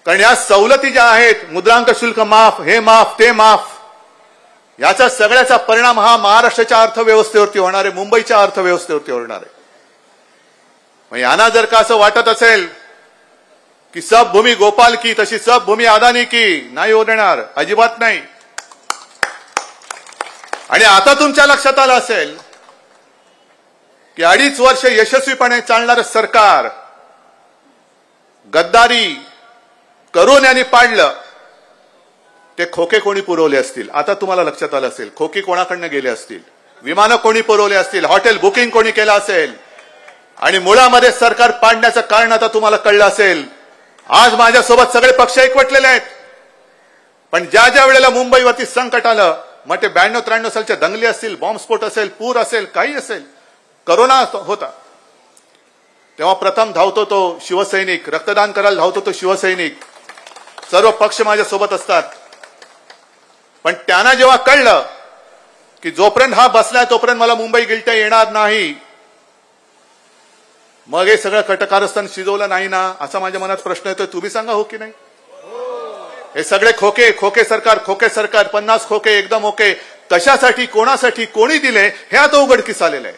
कारण या सवलती ज्या आहेत, मुद्रांक शुल्क माफ, हे माफ, ते माफ, याचा सगळ्याचा परिणाम हा महाराष्ट्राच्या अर्थव्यवस्थेवरती होणार आहे, मुंबईच्या अर्थव्यवस्थेवरती होणार आहे. मग यांना जर का असं वाटत असेल की सब भूमी गोपाल की तशी सब भूमी अदानी की, नाही होणार, अजिबात नाही. आणि आता तुमच्या लक्षात आलं असेल की 2.5 वर्ष यशस्वीपणे चालणारं सरकार गद्दारी करून यांनी पाडलं. ते खोके कोणी पुरवले असतील, आता तुम्हाला लक्षात आलं असेल. खोके कोणाकडनं गेले असतील, विमानं कोणी पुरवले असतील, हॉटेल बुकिंग कोणी केलं असेल, आणि मुळामध्ये सरकार पाडण्याचं कारण आता तुम्हाला कळलं असेल. आज माझ्यासोबत सगळे पक्ष एकवटलेले आहेत, पण ज्या ज्या वेळेला मुंबईवरती संकट आलं, मग ते 92-93 सालच्या दंगली असतील, बॉम्बस्फोट असेल, पूर असेल, काही असेल, करोना होता, तेव्हा प्रथम धावतो तो शिवसैनिक, रक्तदान करायला धावतो तो शिवसैनिक. सर्व पक्ष माझ्यासोबत असतात. पण त्यांना जेव्हा कळलं की जोपर्यंत हा बसलाय तोपर्यंत मला मुंबई गिळता येणार नाही, मग हे सगळं कटकारस्थान शिजवलं नाही ना, असा माझ्या मनात प्रश्न येतोय. तुम्ही सांगा हो की नाही. हे सगळे खोके सरकार, 50 खोके एकदम ओके, कशासाठी, कोणासाठी, कोणी दिले, हे आता उघडकीस आलेलं आहे.